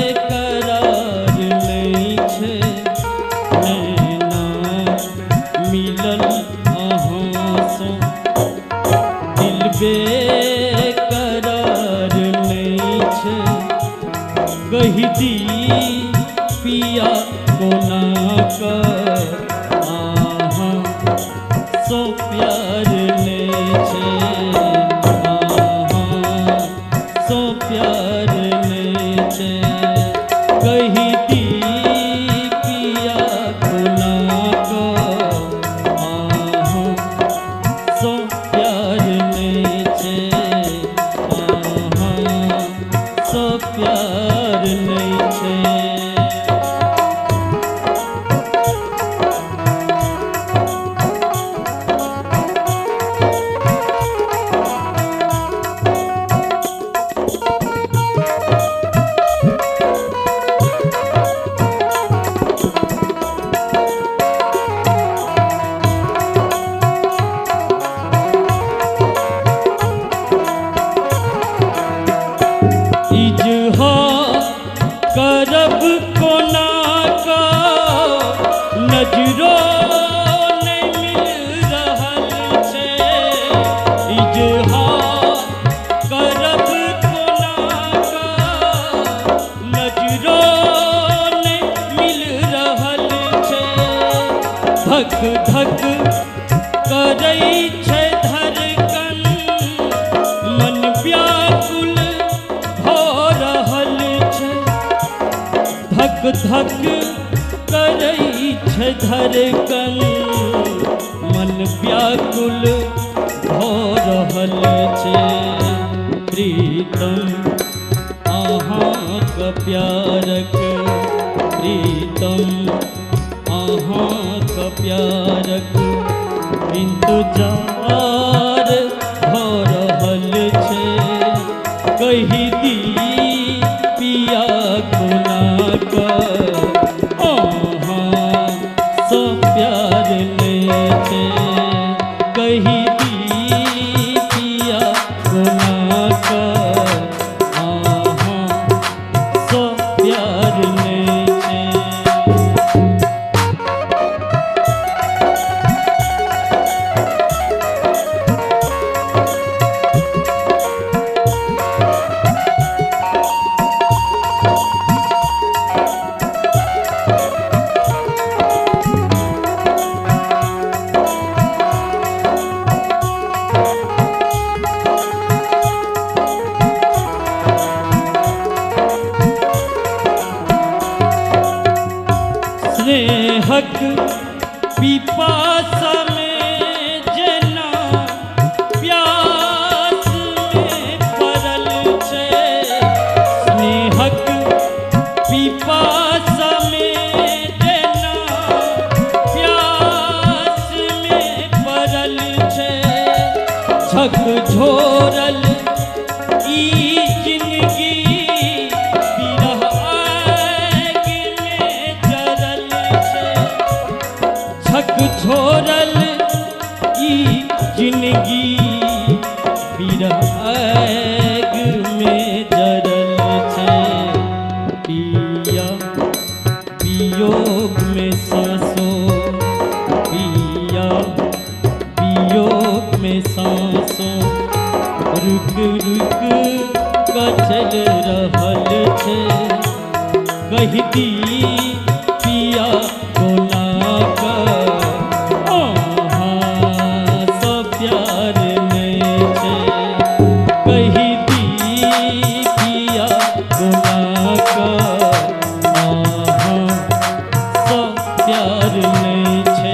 बेकरार नहीं छे नैना मिलल अहाँ सो दिल बेकरार नहीं छे कही दी पिया कोना का आहा सो प्यार नहीं छे आहा सो प्यार कही दी पिया कोना को आहा सो प्यार नेचे आहा सो प्यार नेचे करब कोना का नजरों नहीं मिल रहल छे इजहार करब कोना का नजरों नहीं मिल रहल छे धक धक करई छे धड़कन मन व्याकुल हो रहल छे धक धक करई छे धड़कन मन व्याकुल हो रहल छे प्रीतम अहाँ का प्यारक प्रीतम अहाँ का प्यारक इंतजार हो रहल छे कही दी पिया कोना का आहा सो प्यार नेचे कही दी पिया कोना का आहा सो प्यार नेचे स्नेहक पिपासा में जना प्यास में पड़ल छे स्नेहक पिपासा में जना प्यास में पड़ल छे झकझोरल ई जिंदगी बिरह आग में जरल छे झकझोरल ई जिंदगी बिरह आग में जरल छे पिया वियोग में सांसों पिया वियोग में सांसों रुक रुक का चल रहल छे कही दी पिया कोना का आहा सो प्यार नेचे कही दी पिया कोना का आहा सो प्यार नेचे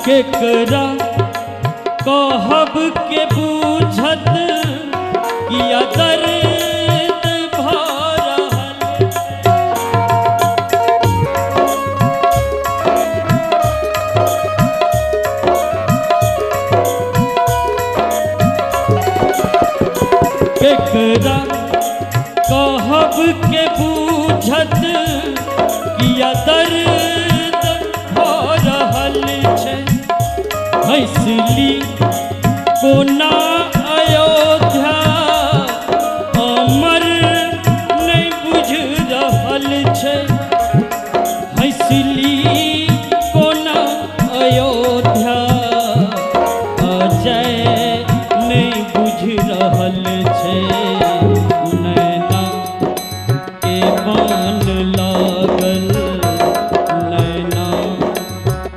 केकरा कहब के बूझत किया दर्द भरल केकरा कहब के बूझत किया दर्द भरल छै हंसली कोना अयोध्या अमर नहीं बुझ रहल छै हंसली कोना अयोध्या अजय नहीं बुझ रहल छै नैना के बान लागल नैना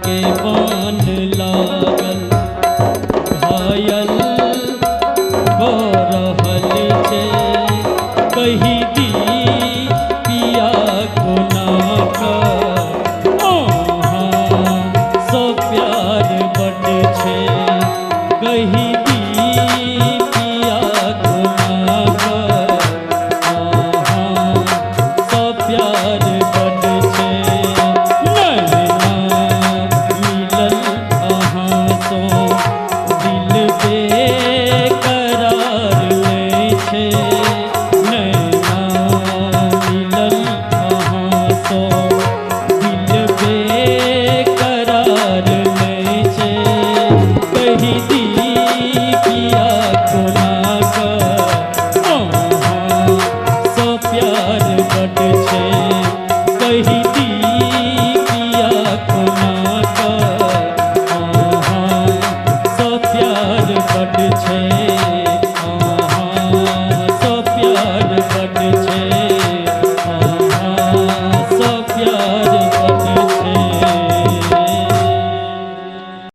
के बान लागल घायल हो रहल छै कही दी पिया कोना का सो प्यार बड छै कही दी पिया कोना का सो प्यार बड छै नैना मिलल अहाँ सो दिल बेकरार नहीं छै नैना मिलल अहाँ सो दिल बेकरार नहीं छै कही दी पिया कोना का सो प्यार बड छै कही दी पिया कोना का सो प्यार बड छै सो प्यार बड छै